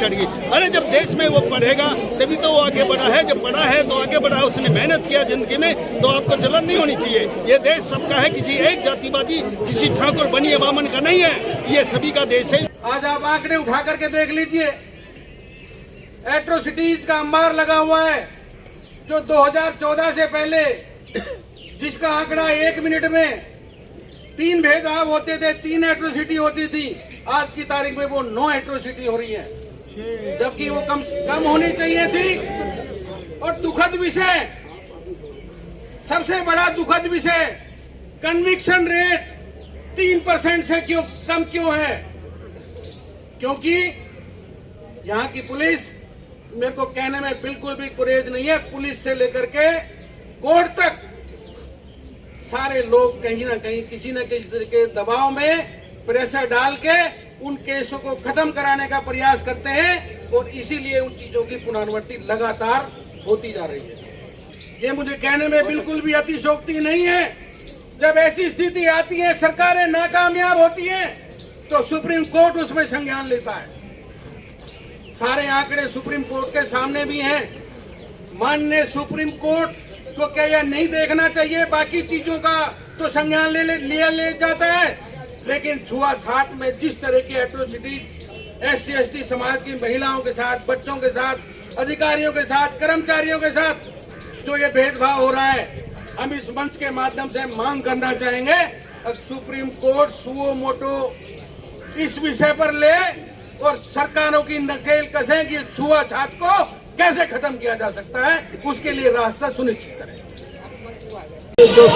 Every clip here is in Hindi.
चढ़ गई। अरे जब देश में वो पढ़ेगा तभी तो वो आगे बढ़ा है, जब पढ़ा है तो आगे बढ़ा है, उसने मेहनत किया जिंदगी में, तो आपको जलन नहीं होनी चाहिए। ये देश सबका है, किसी एक जातिवादी, किसी ठाकुर बनिए बामन का नहीं है, ये सभी का देश है। आज आप आंकड़े उठा करके देख लीजिए, एट्रोसिटीज का अंबार लगा हुआ है। जो 2014 से पहले जिसका आंकड़ा 1 मिनट में 3 भेदभाव होते थे, 3 एट्रोसिटी होती थी, आज की तारीख में वो 9 एट्रोसिटी हो रही है, जबकि वो कम होनी चाहिए थी। और दुखद विषय, सबसे बड़ा दुखद विषय, कन्विक्शन रेट 3% से कम क्यों है? क्योंकि यहाँ की पुलिस, मेरे को कहने में बिल्कुल भी गुरेज नहीं है, पुलिस से लेकर के कोर्ट तक सारे लोग कहीं ना कहीं किसी न किसी तरह के दबाव में प्रेशर डाल के उन केसों को खत्म कराने का प्रयास करते हैं, और इसीलिए उन चीजों की पुनरावृत्ति लगातार होती जा रही है। ये मुझे कहने में बिल्कुल भी अतिशयोक्ति नहीं है। जब ऐसी स्थिति आती है, सरकारें नाकामयाब होती हैं, तो सुप्रीम कोर्ट उसमें संज्ञान लेता है। सारे आंकड़े सुप्रीम कोर्ट के सामने भी हैं। माननीय सुप्रीम कोर्ट को क्या यह नहीं देखना चाहिए? बाकी चीजों का तो संज्ञान ले जाता है, लेकिन छुआछात में जिस तरह की एट्रोसिटी SC ST समाज की महिलाओं के साथ, बच्चों के साथ, अधिकारियों के साथ, कर्मचारियों के साथ जो ये भेदभाव हो रहा है, हम इस मंच के माध्यम से मांग करना चाहेंगे, सुप्रीम कोर्ट सुओ मोटो इस विषय पर ले और सरकारों की नकेल कसें कि छुआछात को कैसे खत्म किया जा सकता है, उसके लिए रास्ता सुनिश्चित करें। जो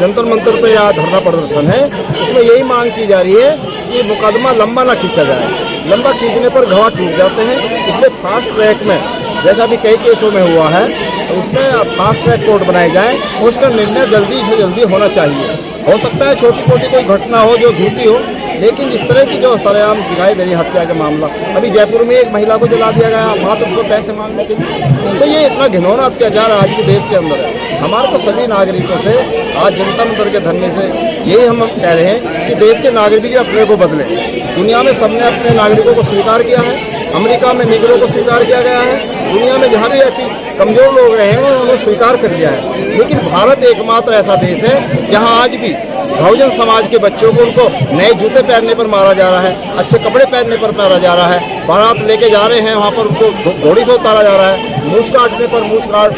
जंतर मंतर पे या धरना प्रदर्शन है, इसमें यही मांग की जा रही है कि मुकदमा लंबा ना खींचा जाए। लंबा खींचने पर गवाह टूट जाते हैं, इसलिए फास्ट ट्रैक में, जैसा भी कई केसों में हुआ है, उसमें फास्ट ट्रैक कोर्ट बनाए जाएं, उसका निर्णय जल्दी से जल्दी होना चाहिए। हो सकता है छोटी मोटी कोई घटना हो जो झूठी हो, लेकिन इस तरह की जो सरेआम दिखाई दे रही हत्या का मामला, अभी जयपुर में एक महिला को जला दिया गया मात्र उसको पैसे मांगने के लिए, तो ये इतना घिनौना अत्याचार आज भी देश के अंदर है। हमारे को सभी नागरिकों से आज जनता मंत्र के धरने से यही हम कह रहे हैं कि देश के नागरिक भी अपने को बदले। दुनिया में सबने अपने नागरिकों को स्वीकार किया है, अमेरिका में निगरों को स्वीकार किया गया है, दुनिया में जहाँ भी ऐसी कमजोर लोग रहे हैं उन्होंने स्वीकार कर लिया है, लेकिन भारत एकमात्र ऐसा देश है जहाँ आज भी बहुजन समाज के बच्चों को उनको नए जूते पहनने पर मारा जा रहा है, अच्छे कपड़े पहनने पर मारा जा रहा है, बारात लेके जा रहे हैं वहाँ पर उनको घोड़ी से उतारा जा रहा है, मूछ काटने पर, मूछ काट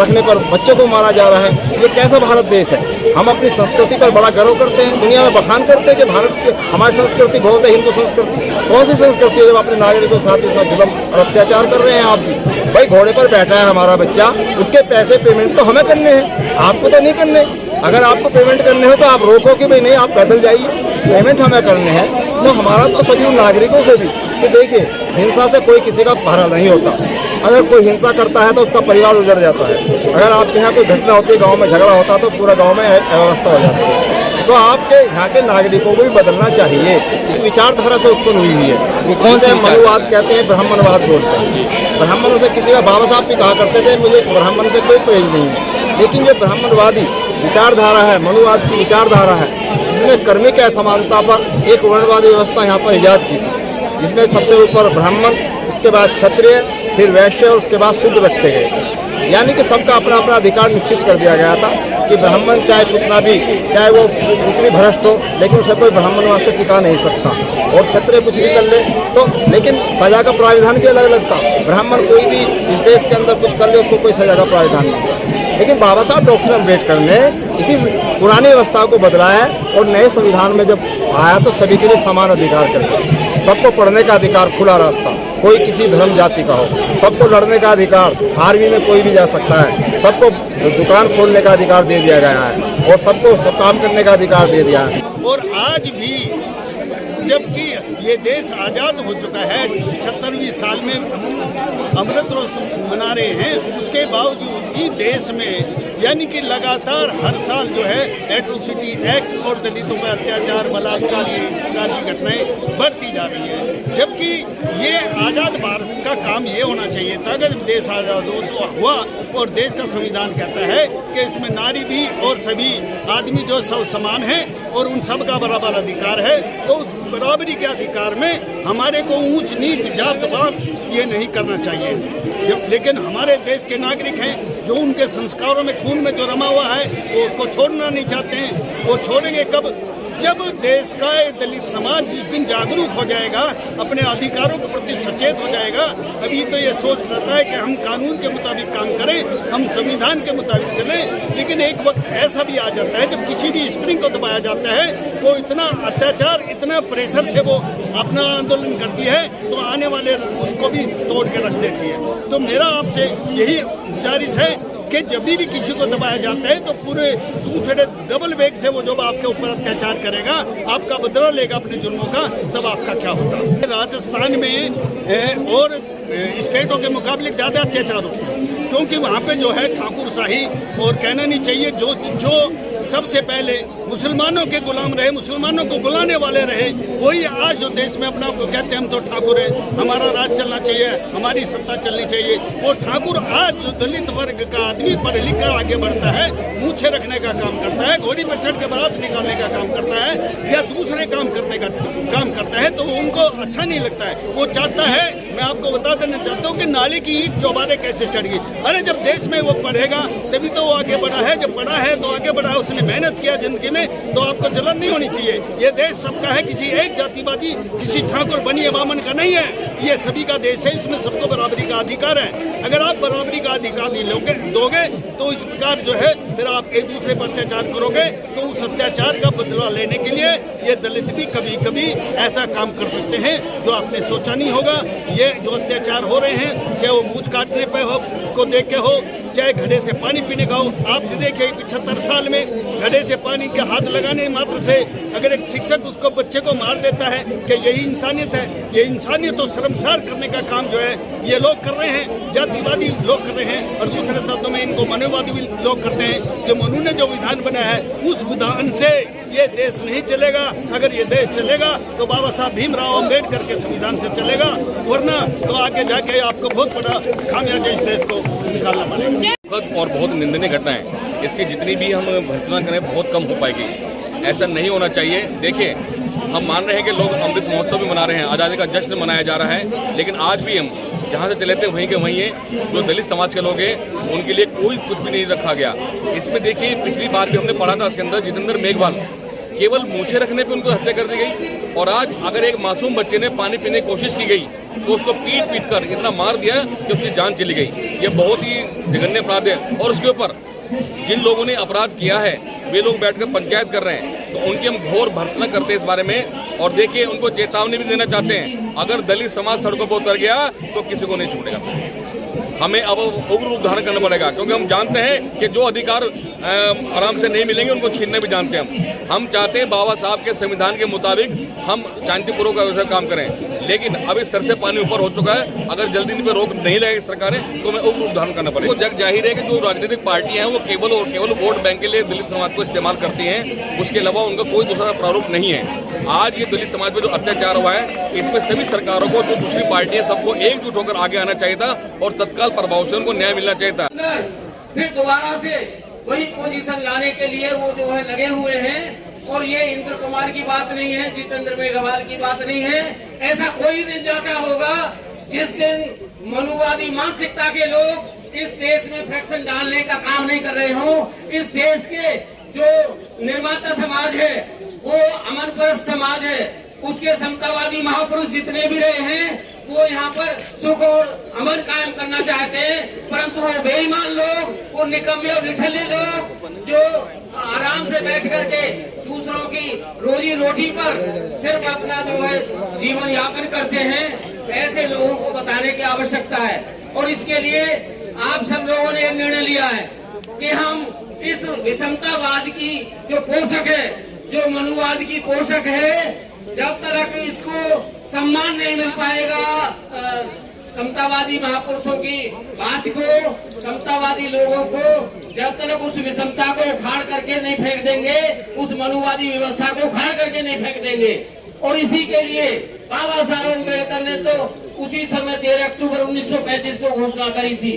रखने पर बच्चों को मारा जा रहा है। ये कैसा भारत देश है? हम अपनी संस्कृति पर बड़ा गर्व करते हैं, दुनिया में बखान करते हैं कि भारत की हमारी संस्कृति बहुत है, हिंदू संस्कृति। कौन सी संस्कृति है जब अपने नागरिकों के साथ इतना जुल्म और अत्याचार कर रहे हैं आप भी? भाई घोड़े पर बैठा है हमारा बच्चा, उसके पैसे पेमेंट तो हमें करने हैं, आपको तो नहीं करने। अगर आपको पेमेंट करने हो तो आप रोको कि भाई नहीं आप पैदल जाइए, पेमेंट हमें करने हैं। तो हमारा तो सभी नागरिकों से भी कि देखिए, हिंसा से कोई किसी का पहरा नहीं होता। अगर कोई हिंसा करता है तो उसका परिवार उजड़ जाता है। अगर आपके यहाँ कोई घटना होती है, गांव में झगड़ा होता है, तो पूरा गांव में अव्यवस्था हो जाती है। तो आपके यहाँ के नागरिकों को भी बदलना चाहिए। विचारधारा से उत्पन्न हुई है, कौन से मनुवाद कहते हैं, ब्राह्मणवाद बोलते हैं। ब्राह्मणों से किसी का बाबा साहब भी कहा करते थे मुझे ब्राह्मण से कोई प्रेम नहीं है, लेकिन जो ब्राह्मणवादी विचारधारा है, मनुवाद की विचारधारा है, जिसमें कर्मिक असमानता पर एक वर्णवादी व्यवस्था यहाँ पर इजाद की थी, जिसमें सबसे ऊपर ब्राह्मण, उसके बाद क्षत्रिय, फिर वैश्य और उसके बाद शूद्र रखे गए। यानी कि सबका अपना अपना अधिकार निश्चित कर दिया गया था कि ब्राह्मण चाहे कितना भी, चाहे वो कितनी भ्रष्ट हो, लेकिन उसे कोई ब्राह्मणवाद से टिका नहीं सकता। और क्षत्रिय कुछ भी कर ले तो, लेकिन सजा का प्राविधान भी अलग अलग था। ब्राह्मण कोई भी इस देश के अंदर कुछ कर ले उसको कोई सजा का प्राविधान नहीं। लेकिन बाबा साहब डॉक्टर अम्बेडकर ने इसी पुरानी व्यवस्था को बदला है और नए संविधान में जब आया तो सभी के लिए समान अधिकार कर दिया। सबको पढ़ने का अधिकार, खुला रास्ता, कोई किसी धर्म जाति का हो, सबको लड़ने का अधिकार, आर्मी में कोई भी जा सकता है, सबको दुकान खोलने का अधिकार दे दिया गया है और सबको काम करने का अधिकार दे दिया है। और आज भी जबकि ये देश आज़ाद हो चुका है, 76वीं साल में अमृत मना रहे हैं, उसके बावजूद भी देश में यानी कि लगातार हर साल जो है एट्रोसिटी एक्ट और दलितों पर अत्याचार, बलात्कार, ये इस प्रकार की घटनाएं बढ़ती जा रही हैं। जबकि ये आज़ाद भारत का काम ये होना चाहिए था कि जब देश आज़ाद हो तो हुआ, और देश का संविधान कहता है कि इसमें नारी भी और सभी आदमी जो सब समान हैं और उन सब का बराबर अधिकार है। तो उस बराबरी के अधिकार में हमारे को ऊंच नीच जात पात ये नहीं करना चाहिए। लेकिन हमारे देश के नागरिक हैं जो उनके संस्कारों में, खून में जो रमा हुआ है, वो उसको छोड़ना नहीं चाहते हैं। वो छोड़ेंगे कब? जब देश का दलित समाज जिस दिन जागरूक हो जाएगा, अपने अधिकारों के प्रति सचेत हो जाएगा। अभी तो ये सोच रहता है कि हम कानून के मुताबिक काम करें, हम संविधान के मुताबिक चलें, लेकिन एक वक्त ऐसा भी आ जाता है जब किसी भी स्प्रिंग को दबाया जाता है, वो इतना अत्याचार, इतना प्रेशर से वो अपना आंदोलन करती है तो आने वाले उसको भी तोड़ के रख देती है। तो मेरा आपसे यही गुजारिश है कि जब भी किसी को दबाया जाता है तो पूरे दूसरे डबल वेग से वो जब आपके ऊपर अत्याचार करेगा, आपका बदला लेगा अपने जुर्मों का, तब आपका क्या होगा। राजस्थान में और स्टेटों के मुकाबले ज़्यादा अत्याचार होते हैं, क्योंकि वहाँ पे जो है ठाकुरशाही, और कहना नहीं चाहिए, जो सबसे पहले मुसलमानों के गुलाम रहे, मुसलमानों को बुलाने वाले रहे, वही आज जो देश में अपना को कहते हैं हम तो ठाकुर है, हमारा राज चलना चाहिए, हमारी सत्ता चलनी चाहिए। वो ठाकुर आज जो दलित वर्ग का आदमी पढ़ लिख कर आगे बढ़ता है, मूछे रखने का काम करता है, घोड़ी पर चढ़ के बारात निकालने का काम करता है, या दूसरे काम करने का काम करता है, तो उनको अच्छा नहीं लगता है। वो चाहता है, मैं आपको बता देना चाहता हूँ कि नाले की ईंट चौबारे कैसे चढ़ गई। अरे जब देश में वो पढ़ेगा तभी तो वो आगे बढ़ा है। जब पढ़ा है तो आगे बढ़ा है, उसने मेहनत किया जिंदगी में, तो आपको जलन नहीं होनी चाहिए। ये देश सबका है, किसी एक जातिवादी, किसी ठाकुर बनिए बामन का नहीं है। ये सभी का देश है, इसमें सबको बराबरी का अधिकार है। अगर आप बराबरी का अधिकार नहीं दोगे तो इस प्रकार जो है फिर आप एक दूसरे पर अत्याचार करोगे, तो उस अत्याचार का बदला लेने के लिए ये दलित भी कभी कभी ऐसा काम कर सकते हैं जो आपने सोचा नहीं होगा। ये जो अत्याचार हो रहे हैं, चाहे वो मूछ काटने पे हो को देख के हो, चाहे घड़े से पानी पीने का हो। आप देखिए 75 साल में घड़े से पानी के हाथ लगाने मात्र से अगर एक शिक्षक उसको बच्चे को मार देता है, कि यही इंसानियत है? ये इंसानियत तो शर्मसार करने का काम जो है ये लोग कर रहे हैं, जातिवादी लोग कर रहे हैं, और दूसरे शब्दों में इनको मनोवादी भी लोग करते हैं। जो मनु ने जो विधान बनाया है, उस विधान से ये देश नहीं चलेगा। अगर ये देश चलेगा तो बाबा साहब भीमराव अम्बेडकर के संविधान से चलेगा, वरना तो आगे जाके आपको बहुत बड़ा खामियाजा इस देश को निकालना पड़ेगा। और बहुत निंदनीय घटना है, इसकी जितनी भी हम भर्त्सना करें बहुत कम हो पाएगी। ऐसा नहीं होना चाहिए। देखिए, हम मान रहे हैं कि लोग अमृत महोत्सव भी मना रहे हैं, आज़ादी का जश्न मनाया जा रहा है, लेकिन आज भी हम जहाँ से चले थे वहीं के वहीं हैं। जो दलित समाज के लोग हैं उनके लिए कोई कुछ भी नहीं रखा गया। इसमें देखिए, पिछली बार भी हमने पढ़ा था उसके अंदर जितेंद्र मेघवाल, केवल मूछे रखने पे उनको हत्या कर दी गई। और आज अगर एक मासूम बच्चे ने पानी पीने की कोशिश की गई तो उसको पीट कर इतना मार दिया कि उसकी जान चली गई। ये बहुत ही जघन्य अपराध है। और उसके ऊपर जिन लोगों ने अपराध किया है वे लोग बैठकर पंचायत कर रहे हैं, तो उनकी हम घोर भर्त्सना करते हैं इस बारे में। और देखिए, उनको चेतावनी भी देना चाहते हैं, अगर दलित समाज सड़कों पर उतर गया तो किसी को नहीं छूटेगा। हमें अब उग्र रूप धारण करना पड़ेगा, क्योंकि हम जानते हैं कि जो अधिकार आराम से नहीं मिलेंगे उनको छीनने भी जानते हैं हम चाहते हैं बाबा साहब के संविधान के मुताबिक हम शांतिपूर्वक काम करें, लेकिन अब इस तरह से पानी ऊपर हो चुका है। अगर जल्दी इन पर रोक नहीं लगेगी सरकारें तो हमें उग्र रूप धारण करना पड़ेगा। तो जग जाहिर है कि जो राजनीतिक पार्टियां हैं वो केवल और केवल वोट बैंक के लिए दलित समाज को इस्तेमाल करती हैं, उसके अलावा उनका कोई दूसरा प्रारूप नहीं है। आज ये दलित समाज पर जो अत्याचार हुआ है, इसमें सभी सरकारों को, जो दूसरी पार्टियां, सबको एकजुट होकर आगे आना चाहिए था और तत्काल प्रभाव से उनको न्याय मिलना चाहिए था। फिर दोबारा से वही पोजीशन लाने के लिए वो जो है लगे हुए हैं। और ये इंद्र कुमार की बात नहीं है, जितेंद्र मेघवाल की बात नहीं है। ऐसा कोई दिन जाता होगा जिस दिन मनुवादी मानसिकता के लोग इस देश में फ्रैक्शन डालने का काम नहीं कर रहे हों। इस देश के जो निर्माता समाज है वो अमनपरस्त समाज है, उसके समतावादी महापुरुष जितने भी रहे हैं वो यहाँ पर सुख और अमन कायम करना चाहते हैं, परंतु वो बेईमान लोग, वो निकम्मे और निठल्ले लोग जो आराम से बैठ करके दूसरों की रोजी रोटी पर सिर्फ अपना जो है जीवन यापन करते हैं, ऐसे लोगों को बताने की आवश्यकता है। और इसके लिए आप सब लोगों ने निर्णय लिया है कि हम इस विषमतावाद की जो पोषक है, जो मनुवाद की पोषक है, जब तक इसको सम्मान नहीं मिल पाएगा, समतावादी महापुरुषों की बात को, समतावादी लोगों को जब तक उस विषमता को उखाड़ करके नहीं फेंक देंगे, उस मनुवादी व्यवस्था को उखाड़ करके नहीं फेंक देंगे। और इसी के लिए बाबा साहब अम्बेडकर ने तो उसी समय 13 अक्टूबर 1935 को घोषणा करी थी